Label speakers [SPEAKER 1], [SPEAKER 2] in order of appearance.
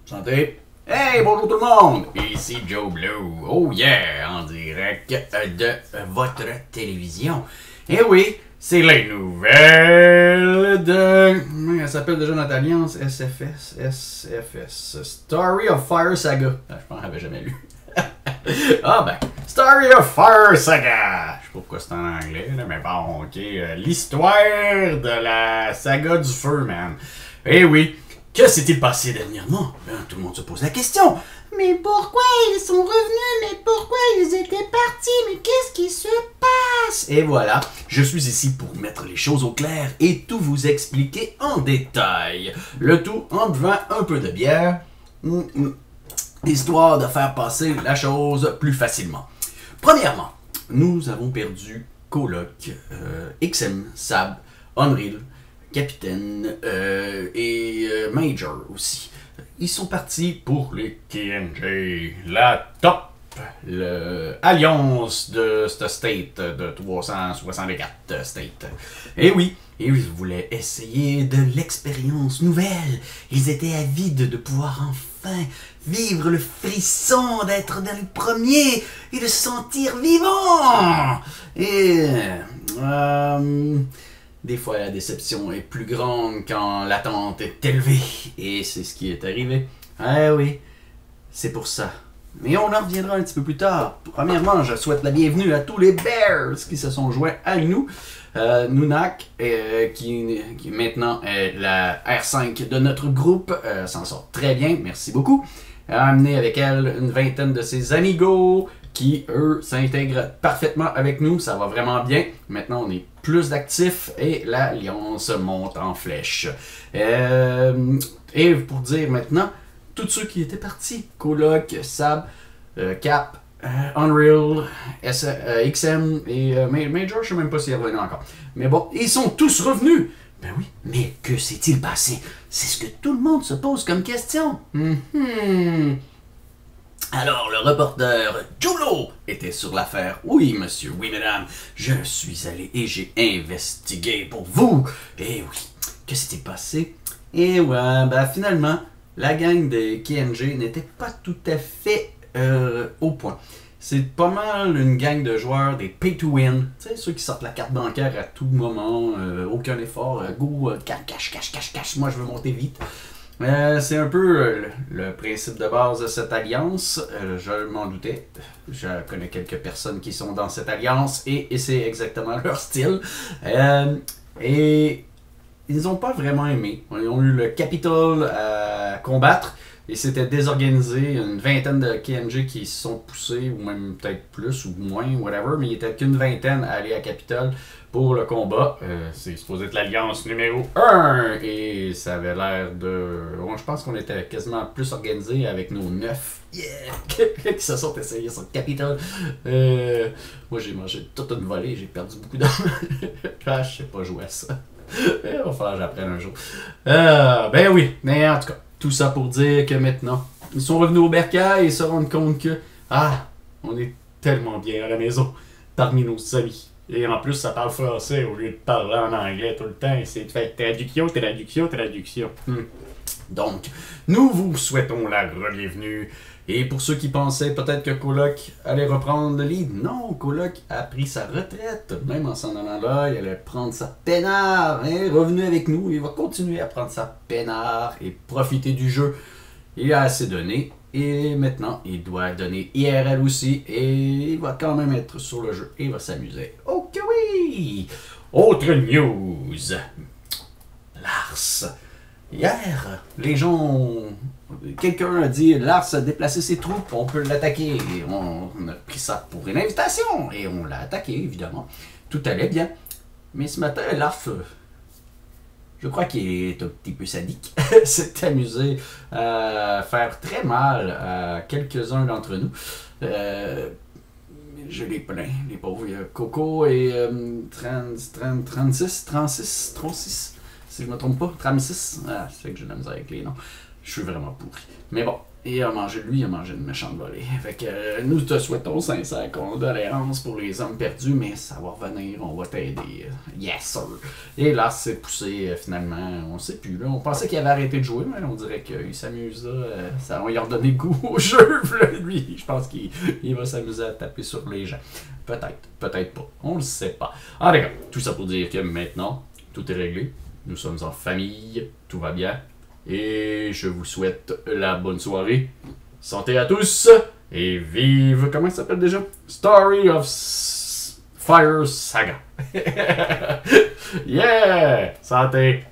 [SPEAKER 1] Santé. Hey, bonjour tout le monde! Ici Joe Blue. Oh yeah! En direct de votre télévision. Eh oui, c'est les nouvelles de... Elle s'appelle déjà notre alliance SFS. Story of Fire Saga. Je pense que je l'avais jamais lu. Ah ben, Story of Fire Saga. Je sais pas pourquoi c'est en anglais, là, mais bon, ok. L'histoire de la saga du feu, man. Eh oui. Que s'est-il passé dernièrement? Ben, tout le monde se pose la question.
[SPEAKER 2] Mais pourquoi ils sont revenus? Mais pourquoi ils étaient partis? Mais qu'est-ce qui se passe?
[SPEAKER 1] Et voilà, je suis ici pour mettre les choses au clair et tout vous expliquer en détail. Le tout en buvant un peu de bière, histoire de faire passer la chose plus facilement. Premièrement, nous avons perdu Coloc, XM, Sab, Unreal, Capitaine et Major aussi. Ils sont partis pour les TNG, la top, l'alliance de cette state de 364 states. Et oui, ils voulaient essayer de l'expérience nouvelle. Ils étaient avides de pouvoir enfin vivre le frisson d'être dans le premier et de se sentir vivant. Et... des fois, la déception est plus grande quand l'attente est élevée. Et c'est ce qui est arrivé. Ah oui, c'est pour ça. Mais on en reviendra un petit peu plus tard. Premièrement, je souhaite la bienvenue à tous les Bears qui se sont joints à nous. Nunak, qui maintenant est la R5 de notre groupe, s'en sort très bien, merci beaucoup. Elle a amené avec elle une vingtaine de ses amigos qui, eux, s'intègrent parfaitement avec nous. Ça va vraiment bien. Maintenant, on est plus d'actifs et l'alliance monte en flèche. Et pour dire maintenant, tous ceux qui étaient partis, Coloc, Sab, Cap, Unreal, XM et Major, je sais même pas s'il est revenu encore. Mais bon, ils sont tous revenus. Ben oui, mais que s'est-il passé? C'est ce que tout le monde se pose comme question. Alors, le reporter Julo était sur l'affaire. Oui, monsieur, oui, mesdames, je suis allé et j'ai investigué pour vous. Et oui, que s'était passé? Et ouais, ben finalement, la gang de KNG n'était pas tout à fait au point. C'est pas mal une gang de joueurs, des pay-to-win, tu sais, ceux qui sortent la carte bancaire à tout moment, aucun effort, go, cash, moi je veux monter vite. C'est un peu le principe de base de cette alliance. Je m'en doutais. Je connais quelques personnes qui sont dans cette alliance et c'est exactement leur style. Et ils n'ont pas vraiment aimé. Ils ont eu le Capitol à combattre et c'était désorganisé. Une vingtaine de KNG qui se sont poussés, ou même peut-être plus ou moins, whatever, mais il n'était qu'une vingtaine à aller à Capitol pour le combat. C'est supposé être l'alliance numéro 1 et ça avait l'air de... je pense qu'on était quasiment plus organisé avec nos 9 qui se sont essayés sur le Capitol. Moi j'ai mangé toute une volée, j'ai perdu beaucoup d'argent. Je sais pas jouer à ça. Il va falloir que j'apprenne un jour. Ben oui, mais en tout cas, tout ça pour dire que maintenant, ils sont revenus au bercail et se rendent compte que on est tellement bien à la maison parmi nos amis. Et en plus, ça parle français au lieu de parler en anglais tout le temps. C'est fait traduction. Donc, nous vous souhaitons la bienvenue. Et pour ceux qui pensaient peut-être que Coloc allait reprendre le lead, non, Coloc a pris sa retraite. Même en s'en allant là, il allait prendre sa peinard. Revenu avec nous, il va continuer à prendre sa peinard et profiter du jeu. Il a assez donné. Et maintenant, il doit donner IRL aussi. Et il va quand même être sur le jeu. Et il va s'amuser. Ok, oui! Autre news. Lars. Hier, les gens... Quelqu'un a dit, Lars a déplacé ses troupes, on peut l'attaquer. Et on a pris ça pour une invitation. Et on l'a attaqué, évidemment. Tout allait bien. Mais ce matin, Lars... je crois qu'il est un petit peu sadique. S'est amusé à faire très mal à quelques-uns d'entre nous. Je les plains, les pauvres. Il y a Coco et 36, si je ne me trompe pas. 36. C'est que j'ai de la misère avec les noms. Je suis vraiment pourri. Mais bon, Et lui, il a mangé une méchante volée. Fait que nous te souhaitons sincères condoléances pour les hommes perdus, mais ça va revenir, on va t'aider. Yes, sir. Et là, c'est poussé finalement, on sait plus. Là. On pensait qu'il avait arrêté de jouer, mais on dirait qu'il s'amuse là. Ça va lui redonner goût au jeu. Là, lui, je pense qu'il va s'amuser à taper sur les gens. Peut-être, peut-être pas. On le sait pas. Ah d'accord, tout ça pour dire que maintenant, tout est réglé. Nous sommes en famille, tout va bien. Et je vous souhaite la bonne soirée. Santé à tous. Et vive, comment ça s'appelle déjà? Story of Fire Saga. Yeah! Santé!